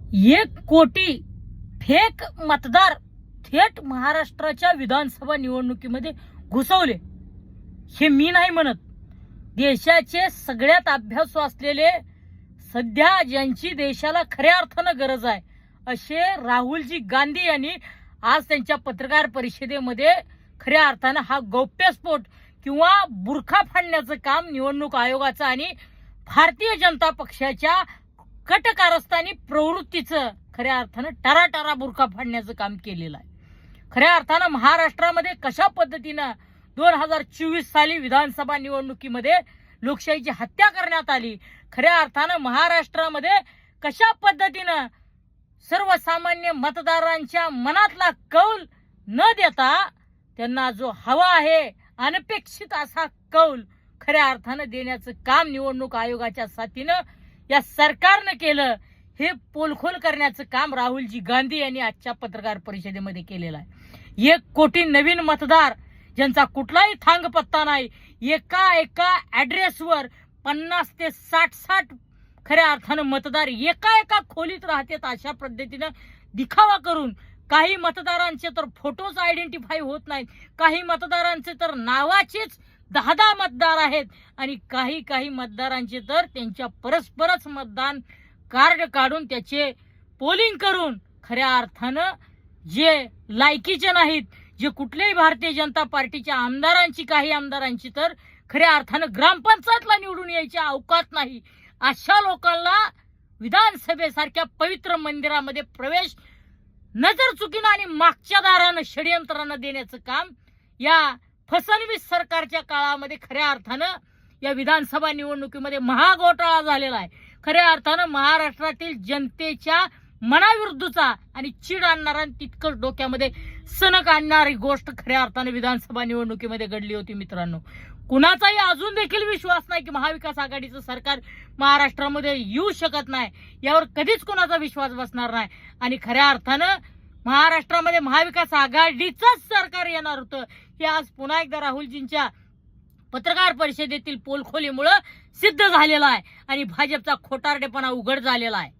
1 कोटी फेक मतदार थेट महाराष्ट्राच्या विधानसभा निवडणुकीमध्ये घुसवले. हे मी नाही म्हणत, देशाचे सगळ्यात अभ्यासू असलेले, सध्या ज्यांची देशाला खऱ्या अर्थानं गरज आहे असे राहुलजी गांधी यांनी आज त्यांच्या पत्रकार परिषदेमध्ये खऱ्या अर्थानं हा गौप्यस्फोट किंवा बुरखा फाडण्याचं काम निवडणूक आयोगाचं आणि भारतीय जनता पक्षाच्या कटकारस्थानी प्रवृत्तीचं खऱ्या अर्थानं टराटरा बुरखा फाडण्याचं काम केलेलं आहे. खऱ्या अर्थानं महाराष्ट्रामध्ये कशा पद्धतीनं 2024 साली विधानसभा निवडणुकीमध्ये लोकशाहीची हत्या करण्यात आली, खऱ्या अर्थानं महाराष्ट्रामध्ये कशा पद्धतीनं सर्वसामान्य मतदारांच्या मनातला कौल न देता त्यांना जो हवा आहे अनपेक्षित असा कौल खऱ्या अर्थानं देण्याचं काम निवडणूक आयोगाच्या साथीनं या सरकारनं केलं. हे पोलखोल करण्याचं काम राहुलजी गांधी यांनी आजच्या पत्रकार परिषदेमध्ये केलेलं आहे. 1 कोटी नवीन मतदार ज्यांचा कुठलाही थांग पत्ता नाही, एका ऍड्रेसवर 50 ते 60 खऱ्या अर्थानं मतदार एका खोलीत राहतात. अशा पद्धतीनं दिखावा करून काही मतदारांचे तर फोटोज आयडेंटिफाय होत नाहीत, काही मतदारांचे तर नावाचेच 10 मतदार आहेत आणि काही मतदारांचे तर त्यांच्या परस्परच मतदान कार्ड काढून त्याचे पोलिंग करून खऱ्या अर्थानं जे लायकीचे नाहीत, जे कुठल्याही भारतीय जनता पार्टीच्या आमदारांची, काही आमदारांची तर खऱ्या अर्थानं ग्रामपंचायतला निवडून यायची अवकात नाही, अशा लोकांना विधानसभेसारख्या पवित्र मंदिरामध्ये प्रवेश नजर चुकीनं आणि मागच्या दारानं षडयंत्रानं देण्याचं काम या फसवणूक सरकारच्या काळामध्ये खऱ्या अर्थानं या विधानसभा निवडणुकीमध्ये महाघोटाळा झालेला आहे. खऱ्या अर्थानं महाराष्ट्रातील जनतेच्या मनाविरुद्धचा आणि चीड आणणारा तितकंच डोक्यामध्ये सनक आणणारी गोष्ट खऱ्या अर्थानं विधानसभा निवडणुकीमध्ये घडली होती. मित्रांनो, कुणाचाही अजून देखील विश्वास नाही की महाविकास आघाडीचं सरकार महाराष्ट्रामध्ये येऊ शकत नाही, यावर कधीच कुणाचा विश्वास बसणार नाही. आणि खऱ्या अर्थानं महाराष्ट्रामध्ये महाविकास आघाडीचंच सरकार येणार होतं हे आज पुन्हा एकदा राहुलजींच्या पत्रकार परिषदेतील पोलखोलीमुळे सिद्ध झालेलं आहे आणि भाजपचा खोटारडेपणा उघड झालेला आहे.